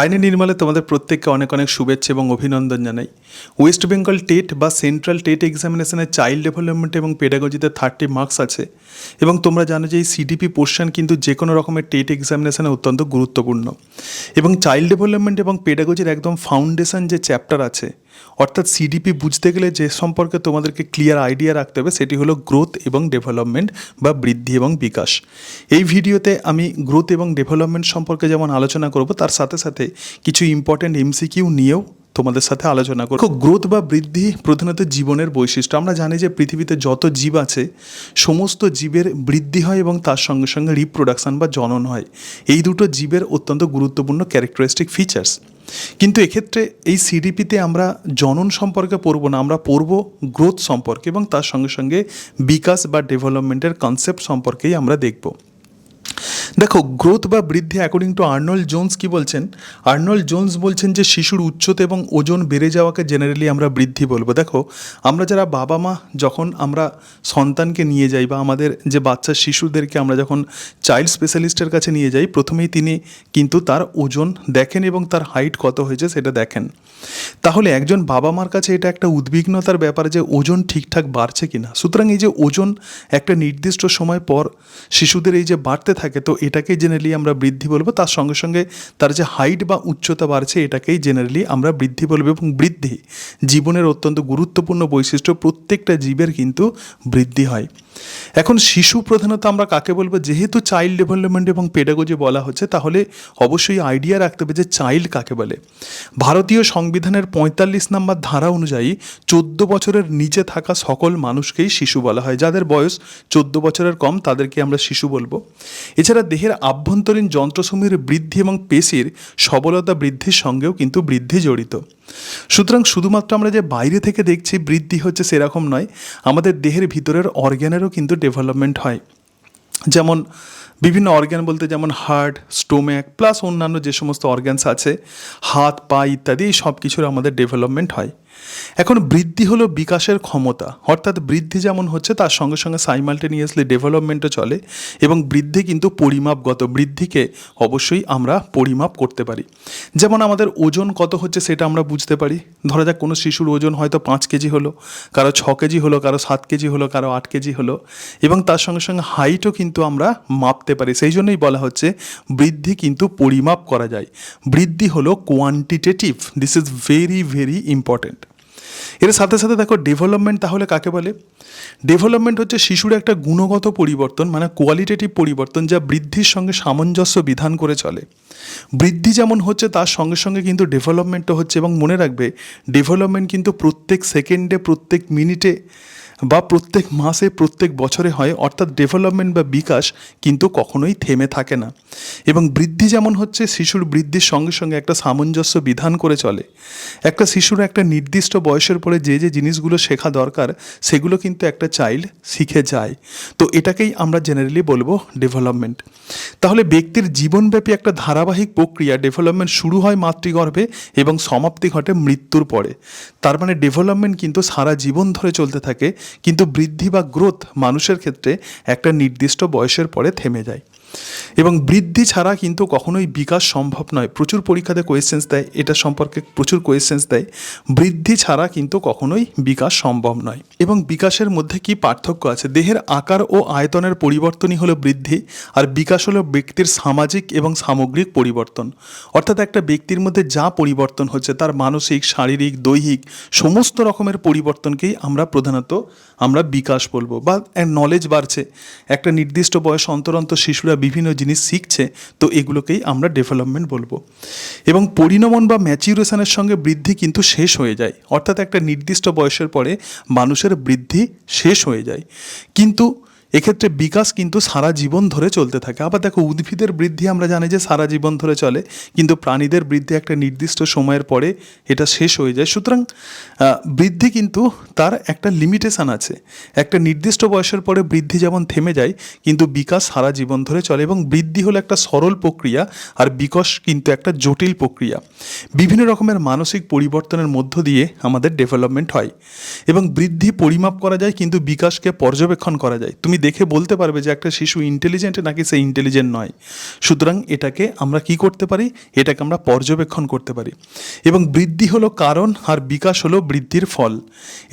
আইনি নির্মলে তোমাদের প্রত্যেককে অনেক অনেক শুভেচ্ছা এবং অভিনন্দন জানাই। ওয়েস্ট বেঙ্গল টেট বা সেন্ট্রাল টেট এক্সামিনেশনে চাইল্ড ডেভেলপমেন্ট এবং পেডাগজিতে 30 মার্কস আছে এবং তোমরা জানো যে এই সিডিপি পোর্শন কিন্তু যে কোনো রকমের টেট এক্সামিনেশনে অত্যন্ত গুরুত্বপূর্ণ এবং চাইল্ড ডেভেলপমেন্ট এবং পেডাগজির একদম ফাউন্ডেশন যে চ্যাপ্টার আছে, অর্থাৎ সিডিপি বুঝতে গেলে যে সম্পর্কে তোমাদেরকে ক্লিয়ার আইডিয়া রাখতে হবে সেটি হলো গ্রোথ এবং ডেভেলপমেন্ট বা বৃদ্ধি এবং বিকাশ। এই ভিডিওতে আমি গ্রোথ এবং ডেভেলপমেন্ট সম্পর্কে যেমন আলোচনা করব, তার সাথে সাথে কিছু ইম্পর্টেন্ট এমসিকিউ নিয়েও তোমাদের সাথে আলোচনা করব। গ্রোথ বা বৃদ্ধি প্রধানত জীবনের বৈশিষ্ট্য। আমরা জানি যে পৃথিবীতে যত জীব আছে সমস্ত জীবের বৃদ্ধি হয় এবং তার সঙ্গে সঙ্গে রিপ্রোডাকশন বা জনন হয়। এই দুটো জীবের অত্যন্ত গুরুত্বপূর্ণ ক্যারেক্টারিস্টিক ফিচার্স। কিন্তু এক্ষেত্রে এই সিডিপিতে আমরা জনন সম্পর্কে পড়ব না, আমরা পড়ব গ্রোথ সম্পর্কে এবং তার সঙ্গে সঙ্গে বিকাশ বা ডেভেলপমেন্টের কনসেপ্ট সম্পর্কেই আমরা দেখব। দেখো, গ্রোথ বা বৃদ্ধি অ্যাকর্ডিং টু আর্নল্ড জোন্স কি বলছেন? আর্নল্ড জোন্স বলছেন যে শিশুর উচ্চতা এবং ওজন বেড়ে যাওয়াকে জেনারেলি আমরা বৃদ্ধি বলবো। দেখো, আমরা যারা বাবা মা যখন আমরা সন্তানকে নিয়ে যাই বা আমাদের যে বাচ্চা শিশুদেরকে আমরা যখন চাইল্ড স্পেশালিস্টের কাছে নিয়ে যাই, প্রথমেই তিনি কিন্তু তার ওজন দেখেন এবং তার হাইট কত হয়েছে সেটা দেখেন। তাহলে একজন বাবা মার কাছে এটা একটা উদ্বিগ্নতার ব্যাপার যে ওজন ঠিকঠাক বাড়ছে কিনা। সুতরাং এই যে ওজন একটা নির্দিষ্ট সময় পর শিশুদের এই যে বাড়তে থাকে, তো এটাকেই জেনারেলি আমরা বৃদ্ধি বলবো। তার সঙ্গে সঙ্গে তার যে হাইট বা উচ্চতা বাড়ছে এটাকেই জেনারেলি আমরা বৃদ্ধি বলবো। এবং বৃদ্ধি জীবনের অত্যন্ত গুরুত্বপূর্ণ বৈশিষ্ট্য, প্রত্যেকটা জীবের কিন্তু বৃদ্ধি হয়। এখন শিশু প্রধানত আমরা কাকে বলবো? যেহেতু চাইল্ড ডেভেলপমেন্ট এবং পেডাগজি বলা হচ্ছে, তাহলে অবশ্যই আইডিয়া রাখতে হবে যে চাইল্ড কাকে বলে। ভারতীয় সংবিধানের 45 নম্বর ধারা অনুযায়ী 14 বছরের নিচে থাকা সকল মানুষকেই শিশু বলা হয়। যাদের বয়স 14 বছরের কম তাদেরকে আমরা শিশু বলবো। এছাড়া দেহের আভ্যন্তরীণ যন্ত্রসমূহের বৃদ্ধি এবং পেশির সবলতা বৃদ্ধির সঙ্গেও কিন্তু বৃদ্ধি জড়িত। সুতরাং শুধুমাত্র আমরা যে বাইরে থেকে দেখছি বৃদ্ধি হচ্ছে সেরকম নয়, আমাদের দেহের ভিতরের অর্গ্যানেরও কিন্তু ডেভেলপমেন্ট হয়। যেমন বিভিন্ন অর্গ্যান বলতে যেমন হার্ট, স্টোম্যাক প্লাস অন্যান্য যে সমস্ত অর্গ্যানস আছে, হাত পা ইত্যাদি, এই সব কিছুর আমাদের ডেভেলপমেন্ট হয়। এখন বৃদ্ধি হলো বিকাশের ক্ষমতা, অর্থাৎ বৃদ্ধি যেমন হচ্ছে তার সঙ্গে সঙ্গে সাইমালটেনিয়াসলি ডেভেলপমেন্টও চলে এবং বৃদ্ধি কিন্তু পরিমাপগত। বৃদ্ধিকে অবশ্যই আমরা পরিমাপ করতে পারি। যেমন আমাদের ওজন কত হচ্ছে সেটা আমরা বুঝতে পারি। ধরা যাক কোনো শিশুর ওজন হয়তো 5 কেজি হলো, কারো 6 কেজি হলো, কারো 7 কেজি হলো, কারো 8 কেজি হলো এবং তার সঙ্গে সঙ্গে হাইটও কিন্তু আমরা মাপতে পারি। সেই জন্যই বলা হচ্ছে বৃদ্ধি কিন্তু পরিমাপ করা যায়। বৃদ্ধি হলো quantitative. This is very very important. এর সাথে সাথে দেখো, ডেভেলপমেন্ট তাহলে কাকে বলে? ডেভেলপমেন্ট হচ্ছে শিশুর একটা গুণগত পরিবর্তন, মানে কোয়ালিটেটিভ পরিবর্তন, যা বৃদ্ধির সঙ্গে সামঞ্জস্য বিধান করে চলে। বৃদ্ধি যেমন হচ্ছে তার সঙ্গে সঙ্গে কিন্তু ডেভেলপমেন্টও হচ্ছে। এবং মনে রাখবে, ডেভেলপমেন্ট কিন্তু প্রত্যেক সেকেন্ডে, প্রত্যেক মিনিটে বা প্রত্যেক মাসে, প্রত্যেক বছরে হয়। অর্থাৎ ডেভেলপমেন্ট বা বিকাশ কিন্তু কখনোই থেমে থাকে না। এবং বৃদ্ধি যেমন হচ্ছে শিশুর বৃদ্ধির সঙ্গে সঙ্গে একটা সামঞ্জস্য বিধান করে চলে। একটা শিশুর একটা নির্দিষ্ট বয়সের পরে যে যে জিনিসগুলো শেখা দরকার সেগুলো কিন্তু একটা চাইল্ড শিখে যায়। তো এটাকেই আমরা জেনারেলি বলবো ডেভেলপমেন্ট। তাহলে ব্যক্তির জীবনব্যাপী একটা ধারাবাহিক প্রক্রিয়া, ডেভেলপমেন্ট শুরু হয় মাতৃগর্ভে এবং সমাপ্তি ঘটে মৃত্যুর পরে। তার মানে ডেভেলপমেন্ট কিন্তু সারা জীবন ধরে চলতে থাকে, কিন্তু বৃদ্ধি বা গ্রোথ মানুষের ক্ষেত্রে একটা নির্দিষ্ট বয়সের পরে থেমে যায়। এবং বৃদ্ধি ছাড়া কিন্তু কখনোই বিকাশ সম্ভব নয়। প্রচুর পরীক্ষাতে কোয়েশ্চেন্স দেয়, এটা সম্পর্কে প্রচুর কোয়েশ্চেন্স দেয়। বৃদ্ধি ছাড়া কিন্তু কখনোই বিকাশ সম্ভব নয়। এবং বিকাশের মধ্যে কি পার্থক্য আছে? দেহের আকার ও আয়তনের পরিবর্তনই হলো বৃদ্ধি, আর বিকাশ হলো ব্যক্তির সামাজিক এবং সামগ্রিক পরিবর্তন। অর্থাৎ একটা ব্যক্তির মধ্যে যা পরিবর্তন হচ্ছে, তার মানসিক, শারীরিক, দৈহিক সমস্ত রকমের পরিবর্তনকেই আমরা প্রধানত বিকাশ বলবো। বা নলেজ বাড়ছে, একটা নির্দিষ্ট বয়স অন্তর অন্তর শিশুরা বিভিন্ন জিনিস শিখছে, তো এগুলোকেই আমরা ডেভেলপমেন্ট বলবো। এবং পরিণমন বা ম্যাচিউরেশনের সঙ্গে বৃদ্ধি কিন্তু শেষ হয়ে যায়। অর্থাৎ একটা নির্দিষ্ট বয়সের পরে মানুষের বৃদ্ধি শেষ হয়ে যায়, কিন্তু এক্ষেত্রে বিকাশ কিন্তু সারা জীবন ধরে চলতে থাকে। আবার দেখো, উদ্ভিদের বৃদ্ধি আমরা জানি যে সারা জীবন ধরে চলে, কিন্তু প্রাণীদের বৃদ্ধি একটা নির্দিষ্ট সময়ের পরে এটা শেষ হয়ে যায়। সুতরাং বৃদ্ধি কিন্তু তার একটা লিমিটেশান আছে। একটা নির্দিষ্ট বয়সের পরে বৃদ্ধি যেমন থেমে যায়, কিন্তু বিকাশ সারা জীবন ধরে চলে। এবং বৃদ্ধি হলো একটা সরল প্রক্রিয়া, আর বিকাশ কিন্তু একটা জটিল প্রক্রিয়া। বিভিন্ন রকমের মানসিক পরিবর্তনের মধ্য দিয়ে আমাদের ডেভেলপমেন্ট হয়। এবং বৃদ্ধি পরিমাপ করা যায়, কিন্তু বিকাশকে পর্যবেক্ষণ করা যায়। তুমি দেখে বলতে পারবে যে একটা শিশু ইন্টেলিজেন্ট নাকি সে ইন্টেলিজেন্ট নয়। সুতরাং এটাকে আমরা কি করতে পারি, এটাকে আমরা পর্যবেক্ষণ করতে পারি। এবং বৃদ্ধি হলো কারণ আর বিকাশ হলো বৃদ্ধির ফল।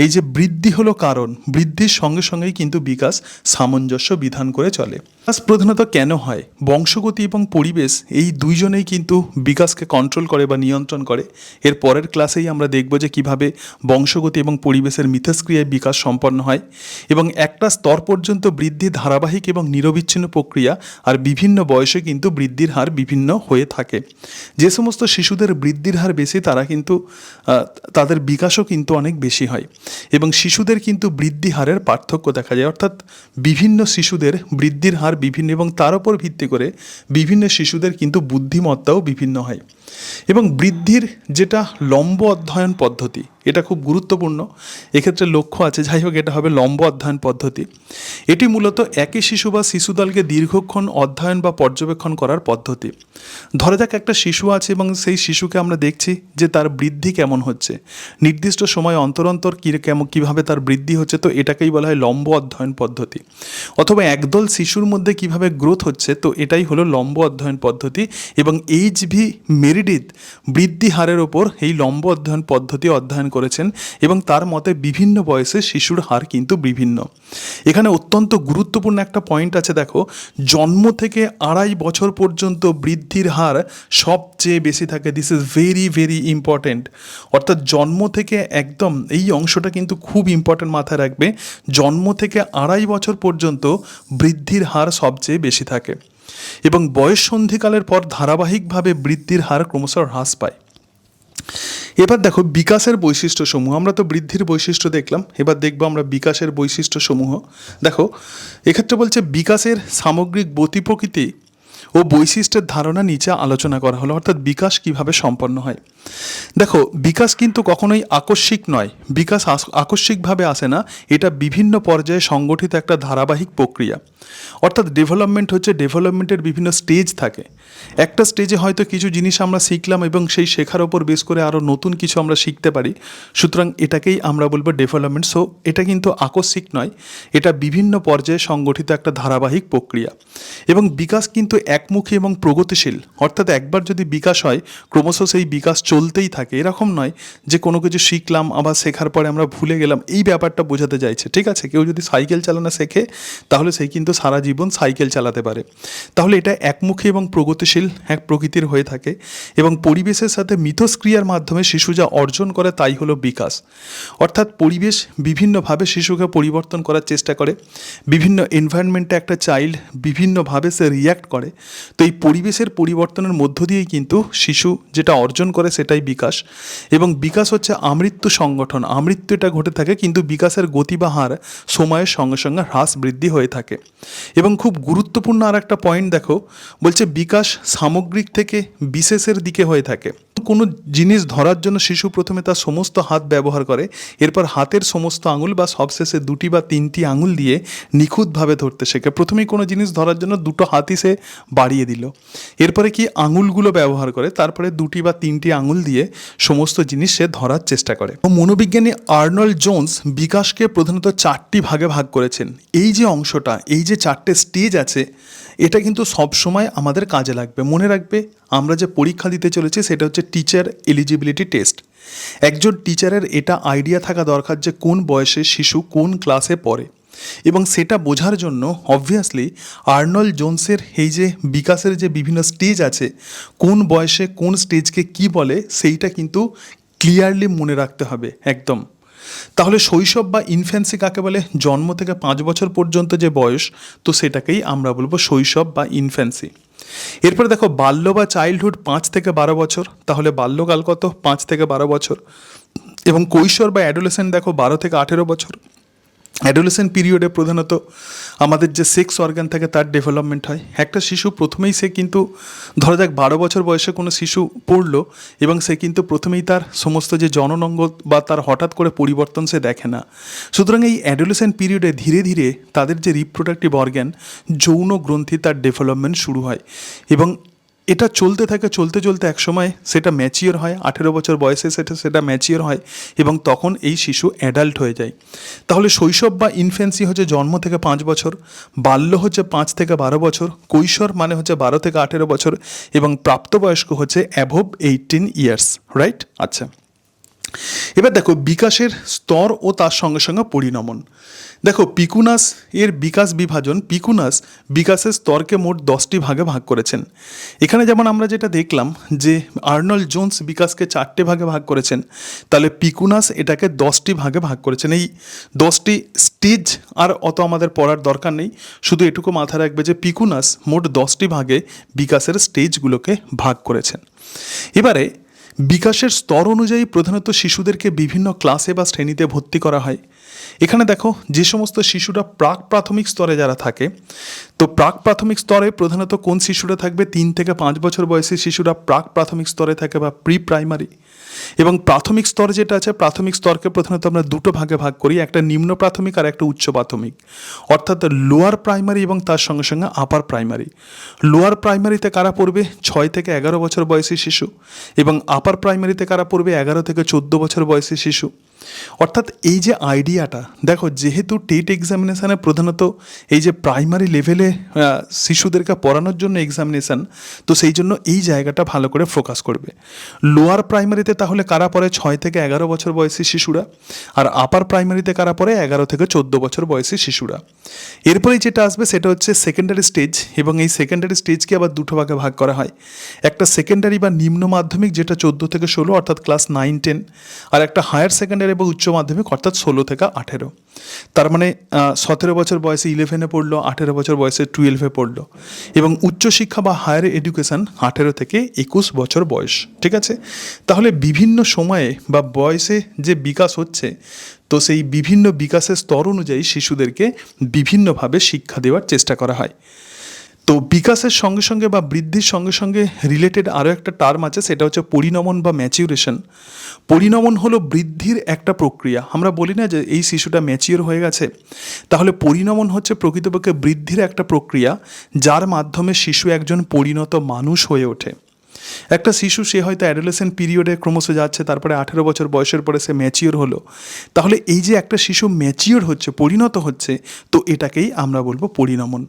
এই যে বৃদ্ধি হলো কারণ, বৃদ্ধির সঙ্গে সঙ্গেই কিন্তু বিকাশ সামঞ্জস্য বিধান করে চলে। বিকাশ প্রধানত কেন হয়? বংশগতি এবং পরিবেশ এই দুইজনেই কিন্তু বিকাশকে কন্ট্রোল করে বা নিয়ন্ত্রণ করে। এর পরের ক্লাসেই আমরা দেখব যে কিভাবে বংশগতি এবং পরিবেশের মিথস্ক্রিয়ায় বিকাশ সম্পন্ন হয় এবং একটা স্তর পর্যন্ত বৃদ্ধি ধারাবাহিক এবং নিরবিচ্ছিন্ন প্রক্রিয়া, আর বিভিন্ন বয়সে কিন্তু বৃদ্ধির হার বিভিন্ন হয়ে থাকে। যে সমস্ত শিশুদের বৃদ্ধির হার বেশি তারা কিন্তু তাদের বিকাশও কিন্তু অনেক বেশি হয় এবং শিশুদের কিন্তু বৃদ্ধি হারের পার্থক্য দেখা যায়, অর্থাৎ বিভিন্ন শিশুদের বৃদ্ধির হার বিভিন্ন এবং তার উপর ভিত্তি করে বিভিন্ন শিশুদের কিন্তু বুদ্ধিমত্তাও বিভিন্ন হয়। এবং বৃদ্ধির যেটা লম্ব অধ্যয়ন পদ্ধতি, এটা খুব গুরুত্বপূর্ণ, এক্ষেত্রে লক্ষ্য আছে, যাই হোক এটা হবে লম্ব অধ্যয়ন পদ্ধতি। এটি মূলত একই শিশু বা শিশুদলকে দীর্ঘক্ষণ অধ্যয়ন বা পর্যবেক্ষণ করার পদ্ধতি। ধরা যাক একটা শিশু আছে এবং সেই শিশুকে আমরা দেখছি যে তার বৃদ্ধি কেমন হচ্ছে, নির্দিষ্ট সময় অন্তর অন্তর কীভাবে তার বৃদ্ধি হচ্ছে, তো এটাকেই বলা হয় লম্ব অধ্যয়ন পদ্ধতি। অথবা একদল শিশুর মধ্যে কিভাবে গ্রোথ হচ্ছে, তো এটাই হলো লম্ব অধ্যয়ন পদ্ধতি। এবং এইচ.ভি. মেরিডিথ বৃদ্ধি হারের ওপর এই লম্ব অধ্যয়ন পদ্ধতি অধ্যয়ন করেছেন এবং তার মতে বিভিন্ন বয়সে শিশুর হার কিন্তু বিভিন্ন। এখানে অত্যন্ত গুরুত্বপূর্ণ একটা পয়েন্ট আছে, দেখো, জন্ম থেকে 2.5 বছর পর্যন্ত বৃদ্ধির হার সবচেয়ে বেশি থাকে। This is very very important. অর্থাৎ জন্ম থেকে একদম এই অংশটা কিন্তু খুব ইম্পর্টেন্ট, মাথায় রাখবে, জন্ম থেকে 2.5 বছর পর্যন্ত বৃদ্ধির হার সবচেয়ে বেশি থাকে এবং বয়স সন্ধিকালের পর ধারাবাহিকভাবে বৃদ্ধির হার ক্রমশ হ্রাস পায়। এবার দেখো বিকাশের বৈশিষ্ট্যসমূহ, আমরা তো বৃদ্ধির বৈশিষ্ট্য দেখলাম, এবার দেখবো আমরা বিকাশের বৈশিষ্ট্যসমূহ। দেখো এক্ষেত্রে বলছে বিকাশের সামগ্রিক গতি প্রকৃতি ও বৈশিষ্ট্যের ধারণা নিচে আলোচনা করা হলো, অর্থাৎ বিকাশ কিভাবে সম্পন্ন হয়। দেখো বিকাশ কিন্তু কখনোই আকস্মিক নয়, বিকাশ আকস্মিকভাবে আসে না, এটা বিভিন্ন পর্যায়ে সংগঠিত একটা ধারাবাহিক প্রক্রিয়া। অর্থাৎ ডেভেলপমেন্ট হচ্ছে, ডেভেলপমেন্টের বিভিন্ন স্টেজ থাকে। একটা স্টেজে হয়তো কিছু জিনিস আমরা শিখলাম এবং সেই শেখার ওপর বেস করে আরও নতুন কিছু আমরা শিখতে পারি, সুতরাং এটাকেই আমরা বলবো ডেভেলপমেন্ট। সো এটা কিন্তু আকস্মিক নয়, এটা বিভিন্ন পর্যায়ে সংগঠিত একটা ধারাবাহিক প্রক্রিয়া। এবং বিকাশ কিন্তু একমুখী এবং প্রগতিশীল, অর্থাৎ একবার যদি বিকাশ হয় ক্রমশ সেই বিকাশ চলতেই থাকে। এরকম নয় যে কোনো কিছু শিখলাম আবার শেখার পরে আমরা ভুলে গেলাম, এই ব্যাপারটা বোঝাতে চাইছে। ঠিক আছে, কেউ যদি সাইকেল চালানো শেখে তাহলে সে কিন্তু সারা জীবন সাইকেল চালাতে পারে। তাহলে এটা একমুখী এবং প্রগতিশীল এক প্রকৃতির হয়ে থাকে এবং পরিবেশের সাথে মিথস্ক্রিয়ার মাধ্যমে শিশু যা অর্জন করে তাই হলো বিকাশ। অর্থাৎ পরিবেশ বিভিন্নভাবে শিশুকে পরিবর্তন করার চেষ্টা করে, বিভিন্ন এনভায়রনমেন্টে একটা চাইল্ড বিভিন্নভাবে সে রিয়্যাক্ট করে, তো এই পরিবেশের পরিবর্তনের মধ্য দিয়েই কিন্তু শিশু যেটা অর্জন করে সেটাই বিকাশ। এবং বিকাশ হচ্ছে আমৃত্যু সংগঠন, আমৃত্যু এটা ঘটে থাকে, কিন্তু বিকাশের গতি বা হার সময়ের সঙ্গে সঙ্গে হ্রাস বৃদ্ধি হয়ে থাকে। এবং খুব গুরুত্বপূর্ণ আর একটা পয়েন্ট দেখো, বলছে বিকাশ সামগ্রিক থেকে বিশেষের দিকে হয়ে থাকে। কোনো জিনিস ধরার জন্য শিশু প্রথমে তার সমস্ত হাত ব্যবহার করে, এরপর হাতের সমস্ত আঙুল বা সবশেষে 2টি বা 3টি আঙুল দিয়ে নিখুঁতভাবে ধরতে শেখে। প্রথমেই কোনো জিনিস ধরার জন্য 2টো হাতই সে বাড়িয়ে দিল, এরপরে কি আঙুলগুলো ব্যবহার করে, তারপরে 2টি বা 3টি আঙুল দিয়ে সমস্ত জিনিস সে ধরার চেষ্টা করে। মনোবিজ্ঞানী আর্নল্ড জোন্স বিকাশকে প্রধানত 4টি ভাগে ভাগ করেছেন। এই যে অংশটা, এই যে 4টে স্টেজ আছে, এটা কিন্তু সবসময় আমাদের কাজে লাগবে। মনে রাখবে আমরা যে পরীক্ষা দিতে চলেছি সেটা হচ্ছে টিচার এলিজিবিলিটি টেস্ট। একজন টিচারের এটা আইডিয়া থাকা দরকার যে কোন বয়সে শিশু কোন ক্লাসে পড়ে, এবং সেটা বোঝার জন্য অবভিয়াসলি আর্নল্ড জোন্সের এই যে বিকাশের যে বিভিন্ন স্টেজ আছে, কোন বয়সে কোন স্টেজকে কি বলে সেইটা কিন্তু ক্লিয়ারলি মনে রাখতে হবে একদম। তাহলে শৈশব বা ইনফ্যান্সি কাকে বলে? জন্ম থেকে 5 বছর পর্যন্ত যে বয়স, তো সেটাকেই আমরা বলবো শৈশব বা ইনফ্যান্সি। এরপরে দেখো বাল্য বা চাইল্ডহুড 5 থেকে 12 বছর, তাহলে বাল্যকাল কত? 5 থেকে 12 বছর। এবং কৈশোর বা অ্যাডোলেসেন্ট দেখো 12 থেকে 18 বছর। অ্যাডোলেসেন্ট পিরিয়ডে প্রধানত আমাদের যে সেক্স অর্গান থাকে তার ডেভেলপমেন্ট হয়। একটা শিশু প্রথমেই সে কিন্তু ধরা যাক 12 বছর বয়সে কোনো শিশু পড়লো এবং সে কিন্তু প্রথমেই তার সমস্ত যে জননাঙ্গ বা তার হঠাৎ করে পরিবর্তন সে দেখে না। সুতরাং এই অ্যাডোলেসেন্ট পিরিয়ডে ধীরে ধীরে তাদের যে রিপ্রোডাক্টিভ অর্গান যৌন গ্রন্থি তার ডেভেলপমেন্ট শুরু হয় এবং এটা চলতে থাকে, চলতে চলতে একসময় সেটা ম্যাচিওর হয়, 18 বছর বয়সে সেটা ম্যাচিওর হয় এবং তখন এই শিশু অ্যাডাল্ট হয়ে যায়। তাহলে শৈশব বা ইনফ্যান্সি হচ্ছে জন্ম থেকে 5 বছর, বাল্য হচ্ছে 5 থেকে 12 বছর, কৈশোর মানে হচ্ছে 12 থেকে 18 বছর এবং প্রাপ্তবয়স্ক হচ্ছে অ্যাভভ 18 ইয়ার্স, রাইট? আচ্ছা, এবার দেখো বিকাশের স্তর ও তার সঙ্গে সঙ্গে পরিণমন। দেখো পিকুনাস এর বিকাশ বিভাজন, পিকুনাস বিকাশের স্তরকে মোট 10টি ভাগে ভাগ করেছেন। এখানে যেমন আমরা যেটা দেখলাম যে আর্নল্ড জোন্স বিকাশকে 4টে ভাগে ভাগ করেছেন, তাহলে পিকুনাস এটাকে 10টি ভাগে ভাগ করেছেন। এই 10টি স্টেজ আর অত আমাদের পড়ার দরকার নেই, শুধু এটুকু মাথায় রাখবে যে পিকুনাস মোট 10টি ভাগে বিকাশের স্টেজগুলোকে ভাগ করেছেন। এবারে বিকাশের স্তর অনুযায়ী প্রধানত শিশুদেরকে বিভিন্ন ক্লাসে বা শ্রেণীতে ভর্তি করা হয়। এখানে দেখো যে সমস্ত শিশুরা প্রাক প্রাথমিক স্তরে যারা থাকে, তো প্রাক প্রাথমিক স্তরে প্রধানত কোন শিশুরা থাকবে? 3 থেকে 5 বছর বয়সী শিশুরা প্রাক প্রাথমিক স্তরে থাকে বা প্রি প্রাইমারি। এবং প্রাথমিক স্তর যেটা আছে, প্রাথমিক স্তরকে প্রধানত আমরা দুটো ভাগে ভাগ করি, একটা নিম্ন প্রাথমিক আর একটা উচ্চ প্রাথমিক, অর্থাৎ লোয়ার প্রাইমারি এবং তার সঙ্গে সঙ্গে আপার প্রাইমারি। লোয়ার প্রাইমারিতে কারা পড়বে? 6 থেকে 11 বছর বয়সী শিশু, এবং আপার প্রাইমারিতে কারা পড়বে? 11 থেকে 14 বছর বয়সী শিশু। অর্থাৎ এই যে আইডিয়াটা দেখো, যেহেতু টেট এক্সামিনেশানে প্রধানত এই যে প্রাইমারি লেভেলে শিশুদেরকে পড়ানোর জন্য এক্সামিনেশান, তো সেই জন্য এই জায়গাটা ভালো করে ফোকাস করবে। লোয়ার প্রাইমারিতে তাহলে কারা পড়ে? 6 থেকে 11 বছর বয়সী শিশুরা, আর আপার প্রাইমারিতে কারা পড়ে? 11 থেকে 14 বছর বয়সী শিশুরা। এরপরে যেটা আসবে সেটা হচ্ছে সেকেন্ডারি স্টেজ, এবং এই সেকেন্ডারি স্টেজকে আবার দুটো ভাগে ভাগ করা হয়। একটা সেকেন্ডারি বা নিম্ন মাধ্যমিক যেটা 14 থেকে 16 অর্থাৎ ক্লাস 9-10, আর একটা হায়ার সেকেন্ডারি বা উচ্চ মাধ্যমিক অর্থাৎ 16 থেকে 18। তার মানে 17 বছর বয়সে 11-এ পড়লো, 18 বছর বয়সে 12-এ পড়লো, এবং উচ্চশিক্ষা বা হায়ার এডুকেশন 18 থেকে 21 বছর বয়স। ঠিক আছে, তাহলে বিভিন্ন সময়ে বা বয়সে যে বিকাশ হচ্ছে, তো সেই বিভিন্ন বিকাশের স্তর অনুযায়ী শিশুদেরকে বিভিন্নভাবে শিক্ষা দেওয়ার চেষ্টা করা হয়। তো বিকাশের সঙ্গে সঙ্গে বা বৃদ্ধির সঙ্গে সঙ্গে রিলেটেড আরও একটা টার্ম আছে, সেটা হচ্ছে পরিণমন বা ম্যাচিউরেশন। পরিণমন হলো বৃদ্ধির একটা প্রক্রিয়া। আমরা বলি না যে এই শিশুটা ম্যাচিওর হয়ে গেছে, তাহলে পরিণমন হচ্ছে প্রকৃতপক্ষে বৃদ্ধির একটা প্রক্রিয়া, যার মাধ্যমে শিশু একজন পরিণত মানুষ হয়ে ওঠে। একটা শিশু সে হয়তো অ্যাডোলেসেন্ট পিরিয়ডে ক্রমশ যাচ্ছে, তারপরে 18 বছর বয়সের পরে সে ম্যাচিওর হলো। তাহলে এই যে একটা শিশু ম্যাচিওর হচ্ছে, পরিণত হচ্ছে, তো এটাকেই আমরা বলবো পরিণমন।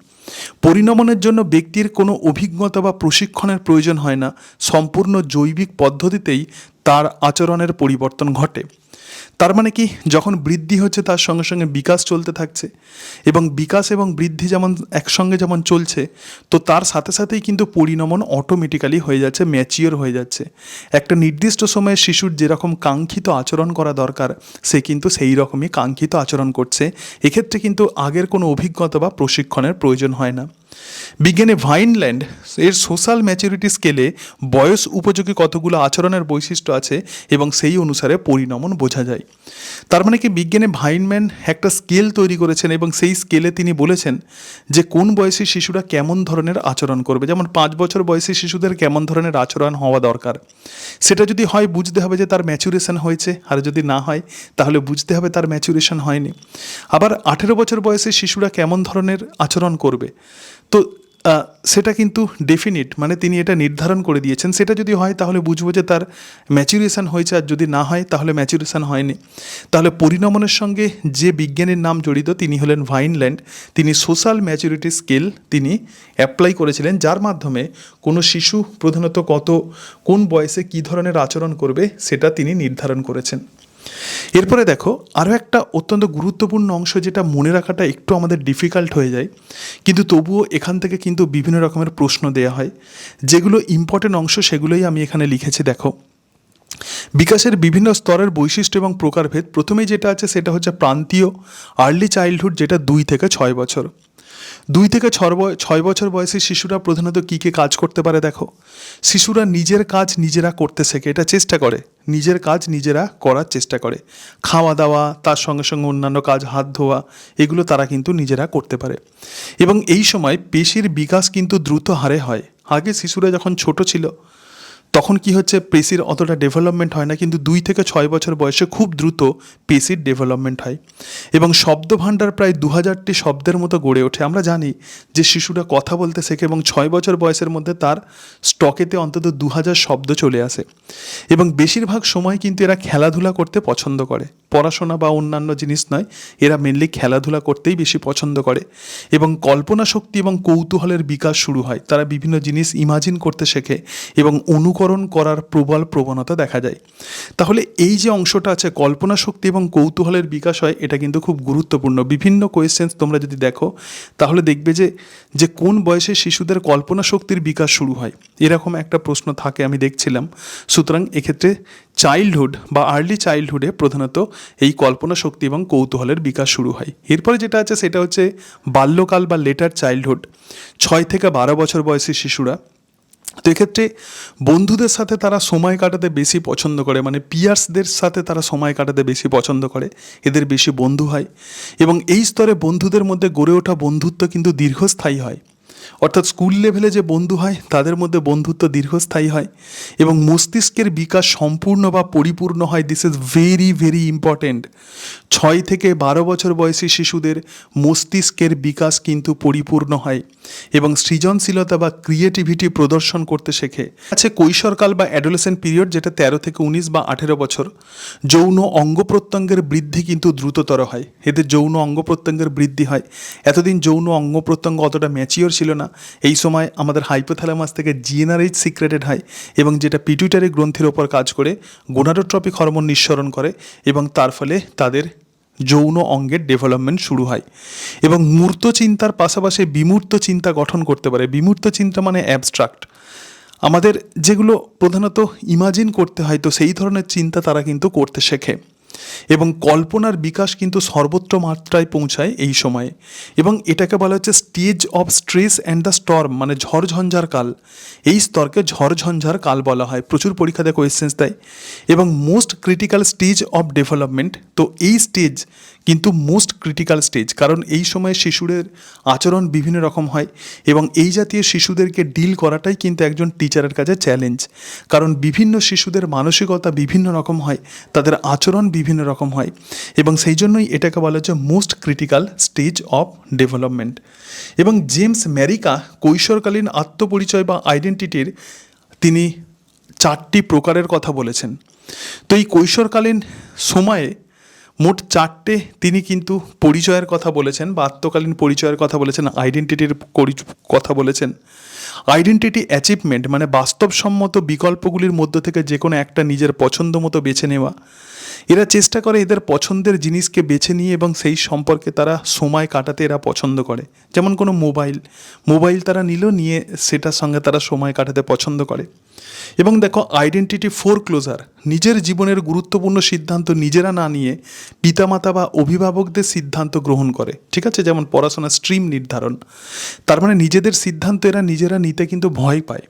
পরিণমনের জন্য ব্যক্তির কোনো অভিজ্ঞতা বা প্রশিক্ষণের প্রয়োজন হয় না, সম্পূর্ণ জৈবিক পদ্ধতিতেই তার আচরণের পরিবর্তন ঘটে। তার মানে কি, যখন বৃদ্ধি হচ্ছে তার সঙ্গে সঙ্গে বিকাশ চলতে থাকছে, এবং বিকাশ এবং বৃদ্ধি যেমন একসঙ্গে যেমন চলছে, তো তার সাথে সাথেই কিন্তু পরিণমন অটোমেটিক্যালি হয়ে যাচ্ছে, ম্যাচিওর হয়ে যাচ্ছে। একটা নির্দিষ্ট সময়ে শিশুর যেরকম কাঙ্ক্ষিত আচরণ করা দরকার, সে কিন্তু সেই রকমই কাঙ্ক্ষিত আচরণ করছে। এক্ষেত্রে কিন্তু আগের কোনো অভিজ্ঞতা বা প্রশিক্ষণের প্রয়োজন হয় না। বিজ্ঞানী ভাইনল্যান্ড এর সোশ্যাল ম্যাচুরিটি স্কেলে বয়স উপযোগী কতগুলো আচরণের বৈশিষ্ট্য আছে এবং সেই অনুসারে পরিণমন বোঝা যায়। তার মানে কি, বিজ্ঞানী ভাইনম্যান একটা স্কেল তৈরি করেছেন এবং সেই স্কেলে তিনি বলেছেন যে কোন বয়সী শিশুরা কেমন ধরনের আচরণ করবে। যেমন 5 বছর বয়সী শিশুদের কেমন ধরনের আচরণ হওয়া দরকার, সেটা যদি হয় বুঝতে হবে যে তার ম্যাচুরেশন হয়েছে, আর যদি না হয় তাহলে বুঝতে হবে তার ম্যাচুরেশন হয়নি। আবার 18 বছর বয়সী শিশুরা কেমন ধরনের আচরণ করবে, তো সেটা কিন্তু ডেফিনিট, মানে তিনি এটা নির্ধারণ করে দিয়েছেন। সেটা যদি হয় তাহলে বুঝবো যে তার ম্যাচুরেশন হয়েছে, আর যদি না হয় তাহলে ম্যাচুরেশন হয়নি। তাহলে পরিণমনের সঙ্গে যে বিজ্ঞানীর নাম জড়িত তিনি হলেন ভাইনল্যান্ড। তিনি সোশ্যাল ম্যাচুরিটি স্কেল তিনি অ্যাপ্লাই করেছিলেন, যার মাধ্যমে কোনো শিশু প্রধানত কোন বয়সে কী ধরনের আচরণ করবে সেটা তিনি নির্ধারণ করেছেন। এরপরে দেখো আরও একটা অত্যন্ত গুরুত্বপূর্ণ অংশ, যেটা মনে রাখাটা একটু আমাদের ডিফিকাল্ট হয়ে যায়, কিন্তু তবুও এখান থেকে কিন্তু বিভিন্ন রকমের প্রশ্ন দেয়া হয়। যেগুলো ইম্পর্টেন্ট অংশ সেগুলোই আমি এখানে লিখেছি। দেখো, বিকাশের বিভিন্ন স্তরের বৈশিষ্ট্য এবং প্রকারভেদ। প্রথমেই যেটা আছে সেটা হচ্ছে প্রান্তীয় আর্লি চাইল্ডহুড, যেটা 2 থেকে 6 বছর। 2 থেকে 6 বছর বয়সী শিশুরা প্রধানত কী কী কাজ করতে পারে? দেখো, শিশুরা নিজের কাজ নিজেরা করতে শেখে, এটা চেষ্টা করে, নিজের কাজ নিজেরা করার চেষ্টা করে। খাওয়া দাওয়া, তার সঙ্গে সঙ্গে অন্যান্য কাজ, হাত ধোয়া, এগুলো তারা কিন্তু নিজেরা করতে পারে। এবং এই সময় পেশির বিকাশ কিন্তু দ্রুত হারে হয়। আগে শিশুরা যখন ছোট ছিল, তখন কি হচ্ছে, পেশির অতটা ডেভেলপমেন্ট হয় না, কিন্তু 2 থেকে 6 বছর বয়সে খুব দ্রুত পেশির ডেভেলপমেন্ট হয় এবং শব্দভাণ্ডার প্রায় 2000টি শব্দের মতো গড়ে ওঠে। আমরা জানি যে শিশুরা কথা বলতে শেখে এবং 6 বছর বয়সের মধ্যে তার স্টকেতে অন্তত 2000 শব্দ চলে আসে এবং বেশিরভাগ সময় কিন্তু এরা খেলাধুলা করতে পছন্দ করে, পড়াশোনা বা অন্যান্য জিনিস নয়, এরা মেনলি খেলাধুলা করতেই বেশি পছন্দ করে এবং কল্পনা শক্তি এবং কৌতূহলের বিকাশ শুরু হয়। তারা বিভিন্ন জিনিস ইমাজিন করতে শেখে এবং অনুকরণ করার প্রবল প্রবণতা দেখা যায়। তাহলে এই যে অংশটা আছে কল্পনা শক্তি এবং কৌতূহলের বিকাশ হয়, এটা কিন্তু খুব গুরুত্বপূর্ণ। বিভিন্ন কোয়েশ্চেন্স তোমরা যদি দেখো তাহলে দেখবে যে কোন বয়সে শিশুদের কল্পনা শক্তির বিকাশ শুরু হয়, এরকম একটা প্রশ্ন থাকে, আমি দেখছিলাম। সুতরাং এক্ষেত্রে চাইল্ডহুড বা আর্লি চাইল্ডহুডে প্রধানত এই কল্পনা শক্তি এবং কৌতূহলের বিকাশ শুরু হয়। এরপরে যেটা আছে সেটা হচ্ছে বাল্যকাল বা লেটার চাইল্ডহুড, 6 থেকে 12 বছর বয়সী শিশুরা। তো এক্ষেত্রে বন্ধুদের সাথে তারা সময় কাটাতে বেশি পছন্দ করে, মানে পিয়ার্সদের সাথে তারা সময় কাটাতে বেশি পছন্দ করে, এদের বেশি বন্ধু হয় এবং এই স্তরে বন্ধুদের মধ্যে গড়ে ওঠা বন্ধুত্ব কিন্তু দীর্ঘস্থায়ী হয়। অর্থাৎ স্কুল লেভেলে যে বন্ধু হয় তাদের মধ্যে বন্ধুত্ব দীর্ঘস্থায়ী হয় এবং মস্তিষ্কের বিকাশ সম্পূর্ণ বা পরিপূর্ণ হয়। This is very very important. 6 থেকে 12 বছর বয়সী শিশুদের মস্তিষ্কের বিকাশ কিন্তু পরিপূর্ণ হয় এবং সৃজনশীলতা বা ক্রিয়েটিভিটি প্রদর্শন করতে শেখে। আছে কৈশোরকাল বা অ্যাডোলেসেন্ট পিরিয়ড, যেটা 13 থেকে 19 বা 18 বছর। যৌন অঙ্গ প্রত্যঙ্গের বৃদ্ধি কিন্তু দ্রুততর হয়, এদের যৌন অঙ্গ প্রত্যঙ্গের বৃদ্ধি হয়। এতদিন যৌন অঙ্গ প্রত্যঙ্গ অতটা ম্যাচিওর ছিল না, এই সময় আমাদের হাইপোথ্যালামাস থেকে জিএনআরএইচ সিক্রেটেড হয় এবং যেটা পিটুইটারি গ্রন্থির ওপর কাজ করে গোনাডোট্রপিক হরমোন নিঃসরণ করে এবং তার ফলে তাদের যৌন অঙ্গের ডেভেলপমেন্ট শুরু হয় এবং মূর্ত চিন্তার পাশাপাশি বিমূর্ত চিন্তা গঠন করতে পারে। বিমূর্ত চিন্তা মানে অ্যাবস্ট্রাক্ট, আমাদের যেগুলো প্রধানত ইমাজিন করতে হয়, তো সেই ধরনের চিন্তা তারা কিন্তু করতে শেখে এবং কল্পনার বিকাশ কিন্তু সর্বোচ্চ মাত্রায় পৌঁছায় এই সময়ে এবং এটাকে বলা হচ্ছে stage of stress and the storm, মানে ঝড়ঝঞ্ঝার কাল। এই স্তরকে ঝড়ঝঞ্ঝার কাল বলা হয়, প্রচুর পরীক্ষাতে কোয়েশ্চেন্স দেয় এবং most critical stage of development. তো এই স্টেজ কিন্তু মোস্ট ক্রিটিক্যাল স্টেজ, কারণ এই সময়ে শিশুদের আচরণ বিভিন্ন রকম হয় এবং এই জাতীয় শিশুদেরকে ডিল করাটাই কিন্তু একজন টিচারের কাছে চ্যালেঞ্জ, কারণ বিভিন্ন শিশুদের মানসিকতা বিভিন্ন রকম হয়, তাদের আচরণ বিভিন্ন রকম হয় এবং সেই জন্যই এটাকে বলা হচ্ছে most critical stage of development. এবং জেমস ম্যারিকা কৈশোরকালীন আত্মপরিচয় বা আইডেন্টিটির তিনি 4টি প্রকারের কথা বলেছেন। তো এই কৈশোরকালীন সময়ে মোট 4টে তিনি কিন্তু পরিচয়ের কথা বলেছেন বা আত্মকালীন পরিচয়ের কথা বলেছেন, আইডেন্টিটির কথা বলেছেন। আইডেন্টিটি অ্যাচিভমেন্ট মানে বাস্তবসম্মত বিকল্পগুলির মধ্য থেকে যে কোনো একটা নিজের পছন্দ মতো বেছে নেওয়া। এরা চেষ্টা করে এদের পছন্দের জিনিসকে বেছে নিয়ে এবং সেই সম্পর্কে তারা সময় কাটাতে এরা পছন্দ করে। যেমন কোনো মোবাইল তারা নিয়ে সেটার সঙ্গে তারা সময় কাটাতে পছন্দ করে। এবং দেখো আইডেন্টিটি ফোরক্লোজার, নিজের জীবনের গুরুত্বপূর্ণ সিদ্ধান্ত নিজেরা না নিয়ে পিতামাতা বা অভিভাবকদের সিদ্ধান্ত গ্রহণ করে, ঠিক আছে, যেমন পড়াশোনার স্ট্রিম নির্ধারণ। তার মানে নিজেদের সিদ্ধান্ত এরা নিজেরা নিতে কিন্তু ভয় পায়,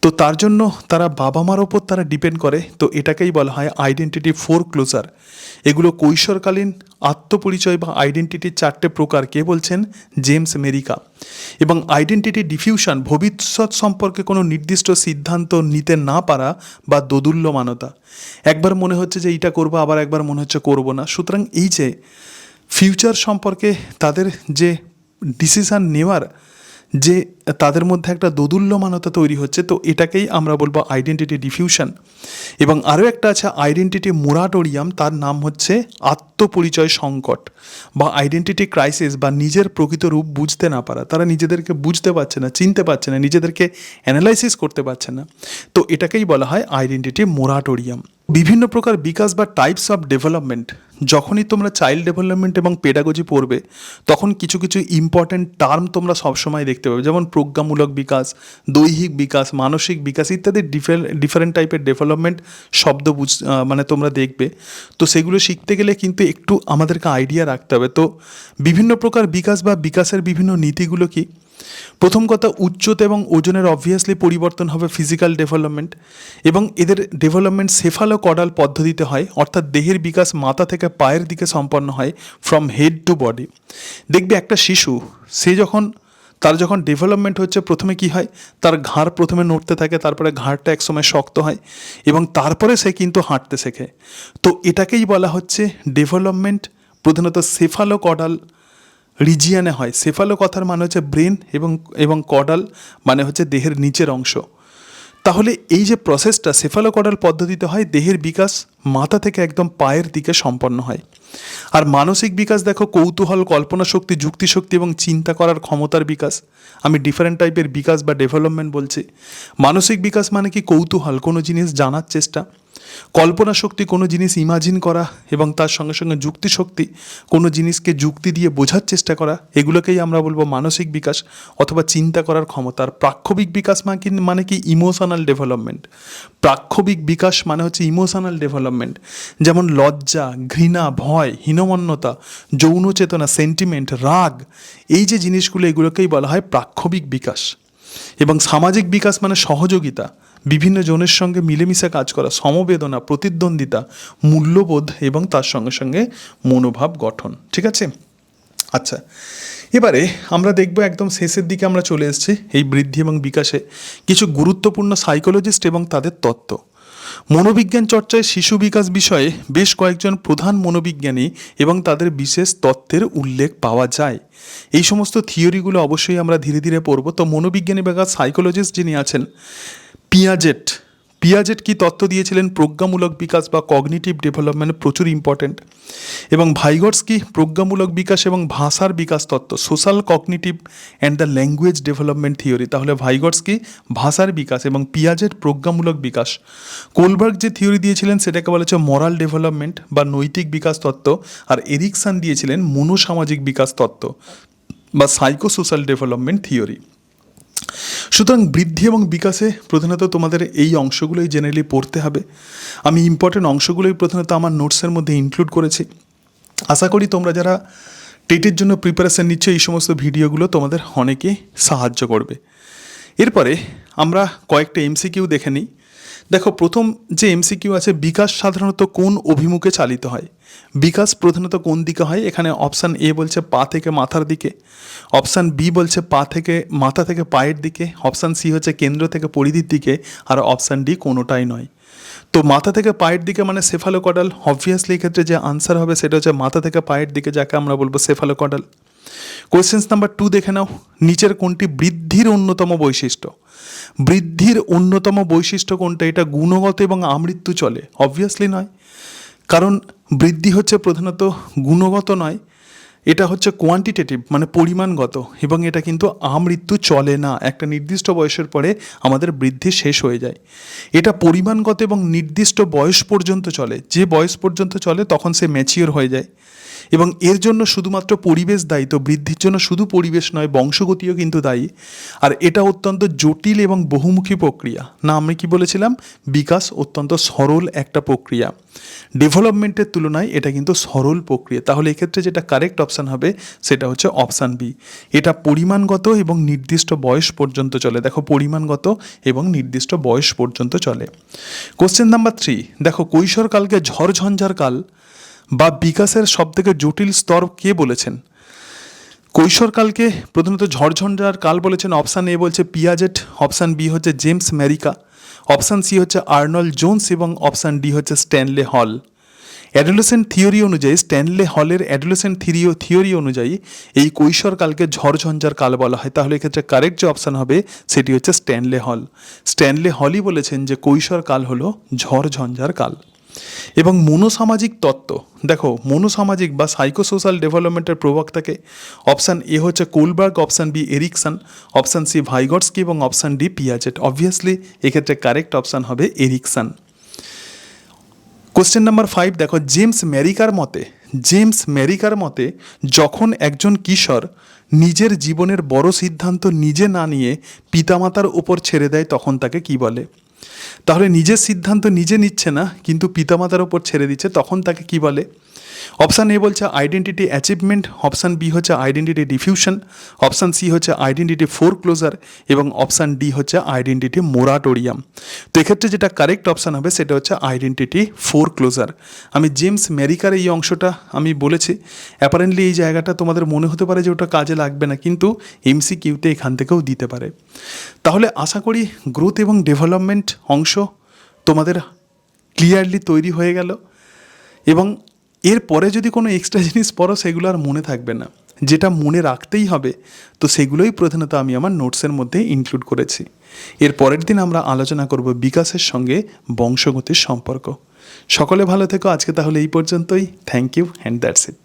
তো তার জন্য তারা বাবা মার ওপর তারা ডিপেন্ড করে। তো এটাকেই বলা হয় আইডেন্টিটি ফোরক্লোজার। এগুলো কৈশোরকালীন আত্মপরিচয় বা আইডেন্টিটির 4টে প্রকার কে বলছেন? জেমস মেরিকা। এবং আইডেন্টিটি ডিফিউশন, ভবিষ্যৎ সম্পর্কে কোনো নির্দিষ্ট সিদ্ধান্ত নিতে না পারা বা দোদুল্যমানতা। একবার মনে হচ্ছে যে এইটা করবো, আবার একবার মনে হচ্ছে করবো না। সুতরাং এই যে ফিউচার সম্পর্কে তাদের যে ডিসিশান নেওয়ার যে তাদের মধ্যে একটা দোদুল্যমানতা তৈরি হচ্ছে, তো এটাকেই আমরা বলবো আইডেন্টিটি ডিফিউশন। এবং আরও একটা আছে আইডেন্টিটি মোরাটোরিয়াম, তার নাম হচ্ছে আত্মপরিচয় সংকট বা আইডেন্টিটি ক্রাইসিস বা নিজের প্রকৃত রূপ বুঝতে না পারা। তারা নিজেদেরকে বুঝতে পারছে না, চিনতে পারছে না, নিজেদেরকে অ্যানালাইসিস করতে পারছে না, তো এটাকেই বলা হয় আইডেন্টিটি মোরাটোরিয়াম। বিভিন্ন প্রকার বিকাশ বা টাইপস অফ ডেভেলপমেন্ট, যখনই তোমরা চাইল্ড ডেভেলপমেন্ট এবং পেডাগজি পড়বে তখন কিছু কিছু ইম্পর্ট্যান্ট টার্ম তোমরা সবসময় দেখতে পাবে, যেমন প্রজ্ঞামূলক বিকাশ, দৈহিক বিকাশ, মানসিক বিকাশ ইত্যাদি ডিফারেন্ট টাইপের ডেভেলপমেন্ট শব্দ মানে তোমরা দেখবে। তো সেগুলো শিখতে গেলে কিন্তু একটু আমাদেরকে আইডিয়া রাখতে হবে। তো বিভিন্ন প্রকার বিকাশ বা বিকাশের বিভিন্ন নীতিগুলো কি? প্রথম কথা, উচ্চতা এবং ওজনের অবভিয়াসলি পরিবর্তন হবে, ফিজিক্যাল ডেভেলপমেন্ট, এবং এদের ডেভেলপমেন্ট সেফালোকডাল পদ্ধতিতে হয়, অর্থাৎ দেহের বিকাশ মাথা থেকে পায়ের দিকে সম্পন্ন হয়, ফ্রম হেড টু বডি। দেখবে একটা শিশু সে যখন তার যখন ডেভেলপমেন্ট হচ্ছে প্রথমে কি হয়, তার ঘাড় প্রথমে নড়তে থাকে, তারপরে ঘাড়টা একসময় শক্ত হয় এবং তারপরে সে কিন্তু হাঁটতে শেখে। তো এটাকেই বলা হচ্ছে ডেভেলপমেন্ট, প্রধানত সেফালোকডাল রিজিয়ানে হয়। সেফালো কথার মানে হচ্ছে ব্রেন এবং কডাল মানে হচ্ছে দেহের নিচের অংশ। তাহলে এই যে প্রসেসটা সেফালোকডাল পদ্ধতিতে হয়, দেহের বিকাশ মাথা থেকে একদম পায়ের দিকে সম্পন্ন হয়। আর মানসিক বিকাশ দেখো কৌতূহল, কল্পনা শক্তি, যুক্তিশক্তি এবং চিন্তা করার ক্ষমতার বিকাশ। আমি ডিফারেন্ট টাইপের বিকাশ বা ডেভেলপমেন্ট বলছি। মানসিক বিকাশ মানে কি কৌতূহল, কোনো জিনিস জানার চেষ্টা, কল্পনা শক্তি কোনো জিনিস ইমাজিন করা এবং তার সঙ্গে সঙ্গে যুক্তিশক্তি কোনো জিনিসকে যুক্তি দিয়ে বোঝার চেষ্টা করা, এগুলোকেই আমরা বলবো মানসিক বিকাশ অথবা চিন্তা করার ক্ষমতা। আর প্রাক্ষবিক বিকাশ মানে কি ইমোশনাল ডেভেলপমেন্ট। প্রাক্ষবিক বিকাশ মানে হচ্ছে ইমোশনাল ডেভেলপমেন্ট, যেমন লজ্জা, ঘৃণা, ভয়, হীনমন্যতা, যৌন চেতনা, সেন্টিমেন্ট, রাগ, এই যে জিনিসগুলো এগুলোকেই বলা হয় প্রাক্ষবিক বিকাশ। এবং সামাজিক বিকাশ মানে সহযোগিতা, বিভিন্ন জনের সঙ্গে মিলেমিশে কাজ করা, সমবেদনা, প্রতিদ্বন্দ্বিতা, মূল্যবোধ এবং তার সঙ্গে সঙ্গে মনোভাব গঠন। ঠিক আছে, আচ্ছা এবারে আমরা দেখব একদম শেষের দিকে আমরা চলে এসেছি এই বৃদ্ধি এবং বিকাশে কিছু গুরুত্বপূর্ণ সাইকোলজিস্ট এবং তাদের তত্ত্ব। মনোবিজ্ঞান চর্চায় শিশু বিকাশ বিষয়ে বেশ কয়েকজন প্রধান মনোবিজ্ঞানী এবং তাদের বিশেষ তত্ত্বের উল্লেখ পাওয়া যায়। এই সমস্ত থিওরিগুলো অবশ্যই আমরা ধীরে ধীরে পড়ব। তো মনোবিজ্ঞানী বা সাইকোলজিস্ট যিনি আছেন পিয়াজেট কি তত্ত্ব দিয়েছিলেন, প্রজ্ঞামূলক বিকাশ বা কগনিটিভ ডেভেলপমেন্ট প্রচুর ইম্পর্টেন্ট। এবং ভাইগটস্কি প্রজ্ঞামূলক বিকাশ এবং ভাষার বিকাশ তত্ত্ব, social cognitive and the language development theory. তাহলে ভাইগটস্কি ভাষার বিকাশ এবং পিয়াজেট প্রজ্ঞামূলক বিকাশ। কোলবার্গ যে থিওরি দিয়েছিলেন সেটাকে বলা হচ্ছে মরাল ডেভেলপমেন্ট বা নৈতিক বিকাশ তত্ত্ব। আর এরিকসন দিয়েছিলেন মনোসামাজিক বিকাশ তত্ত্ব বা সাইকোসোশ্যাল ডেভেলপমেন্ট থিওরি। সুতরাং বৃদ্ধি এবং বিকাশে প্রধানত তোমাদের এই অংশগুলোই জেনারেলি পড়তে হবে। আমি ইম্পর্টেন্ট অংশগুলোই প্রধানত আমার নোটসের মধ্যে ইনক্লুড করেছি। আশা করি তোমরা যারা টেটের জন্য প্রিপারেশান নিচ্ছ এই সমস্ত ভিডিওগুলো তোমাদের অনেকে সাহায্য করবে। এরপরে আমরা কয়েকটা এমসিকিউ দেখে নিই। দেখো প্রথম যে এমসিকিউ আছে, বিকাশ সাধারণত কোন অভিমুখে চালিত হয়? বিকাশ প্রধানত কোন দিকে হয়? এখানে অপশান এ বলছে পা থেকে মাথার দিকে, অপশান বি বলছে মাথা থেকে পায়ের দিকে, অপশান সি হচ্ছে কেন্দ্র থেকে পরিধির দিকে, আর অপশান ডি কোনোটাই নয়। তো মাথা থেকে পায়ের দিকে মানে সেফালোকডাল। অবভিয়াসলি এক্ষেত্রে যে আনসার হবে সেটা হচ্ছে মাথা থেকে পায়ের দিকে, যাকে আমরা বলবো সেফালোকডাল। কোয়েশ্চেন্স নাম্বার 2 দেখে নাও, নিচের কোনটি বৃদ্ধির অন্যতম বৈশিষ্ট্য? বৃদ্ধির অন্যতম বৈশিষ্ট্য কোনটা? এটা গুণগত এবং আমৃত্যু চলে? অবভিয়াসলি নয়, কারণ বৃদ্ধি হচ্ছে প্রধানত গুণগত নয়, এটা হচ্ছে কোয়ান্টিটেটিভ মানে পরিমাণগত, এবং এটা কিন্তু আমৃত্যু চলে না। একটা নির্দিষ্ট বয়সের পরে আমাদের বৃদ্ধি শেষ হয়ে যায়। এটা পরিমাণগত এবং নির্দিষ্ট বয়স পর্যন্ত চলে। যে বয়স পর্যন্ত চলে তখন সে ম্যাচিওর হয়ে যায় এবং এর জন্য শুধুমাত্র পরিবেশ দায়ী। তো বৃদ্ধির জন্য শুধু পরিবেশ নয়, বংশগতিও কিন্তু দায়ী। আর এটা অত্যন্ত জটিল এবং বহুমুখী প্রক্রিয়া। না আমি কি বলেছিলাম, বিকাশ অত্যন্ত সরল একটা প্রক্রিয়া। ডেভেলপমেন্টের তুলনায় এটা কিন্তু সরল প্রক্রিয়া। তাহলে এক্ষেত্রে যেটা কারেক্ট অপশান হবে সেটা হচ্ছে অপশান বি। এটা পরিমাণগত এবং নির্দিষ্ট বয়স পর্যন্ত চলে। দেখো পরিমাণগত এবং নির্দিষ্ট বয়স পর্যন্ত চলে। কোশ্চেন নাম্বার 3 দেখো, কৈশোরকালকে ঝড়ঝঞ্ঝার কাল বা বিকাশের সবথেকে জটিল স্তর কে বলেছেন? কৈশোরকালকে প্রধানত ঝড়ঝঞ্ঝার কাল বলেছেন। অপশান এ বলছে পিয়াজেট, অপশান বি হচ্ছে জেমস ম্যারিকা, অপশান সি হচ্ছে আর্নল্ড জোন্স এবং অপশান ডি হচ্ছে স্ট্যানলে হল। অ্যাডোলেসেন্ট থিওরি অনুযায়ী, স্ট্যানলে হলের অ্যাডোলেসেন্ট থিওরি অনুযায়ী এই কৈশোরকালকে ঝড়ঝঞ্ঝার কাল বলা হয়। তাহলে এক্ষেত্রে কারেক্ট যে অপশান হবে সেটি হচ্ছে স্ট্যানলে হল। স্ট্যানলে হলই বলেছেন যে কৈশোরকাল হলো ঝড়ঝঞ্ঝার কাল। এবং মনোসামাজিক তত্ত্ব, দেখো মনোসামাজিক বা সাইকোসোশ্যাল ডেভেলপমেন্টের প্রবক্তাকে? অপশান এ হচ্ছে Kohlberg, option B Erikson, option C Vygotsky এবং অপশান ডি পিয়াজেট। অবভিয়াসলি এক্ষেত্রে কারেক্ট অপশান হবে এরিকসন। কোশ্চেন নাম্বার 5 দেখো, জেমস ম্যারিকার মতে যখন একজন কিশোর নিজের জীবনের বড় সিদ্ধান্ত নিজে না নিয়ে পিতামাতার উপর ছেড়ে দেয় তখন তাকে কি বলে? তাহলে নিজের সিদ্ধান্ত নিজে নিচ্ছে না কিন্তু পিতামাতার ওপর ছেড়ে দিচ্ছে, তখন তাকে কি বলে? অপশান এ বলছে আইডেন্টিটি অ্যাচিভমেন্ট, অপশান বি হচ্ছে আইডেন্টিটি ডিফিউশন, অপশান সি হচ্ছে আইডেন্টিটি ফোরক্লোজার এবং অপশান ডি হচ্ছে আইডেন্টিটি মোরাটোরিয়াম। তো এক্ষেত্রে যেটা কারেক্ট অপশান হবে সেটা হচ্ছে আইডেন্টিটি ফোরক্লোজার। আমি জেমস ম্যারিকার এই অংশটা আমি বলেছি। অ্যাপারেন্টলি এই জায়গাটা তোমাদের মনে হতে পারে যে ওটা কাজে লাগবে না, কিন্তু এমসিকিউতে এখান থেকেও দিতে পারে। তাহলে আশা করি গ্রোথ এবং ডেভেলপমেন্ট অংশ তোমাদের ক্লিয়ারলি তৈরি হয়ে গেল, এবং এরপরে যদি কোনো এক্সট্রা জিনিস পড়ো সেগুলো আর মনে থাকবে না। যেটা মনে রাখতেই হবে তো সেগুলোই প্রধানত আমি আমার নোটসের মধ্যে ইনক্লুড করেছি। এর পরের দিন আমরা আলোচনা করব বিকাশের সঙ্গে বংশগতির সম্পর্ক। সকলে ভালো থেকো, আজকে তাহলে এই পর্যন্তই। Thank you and that's it.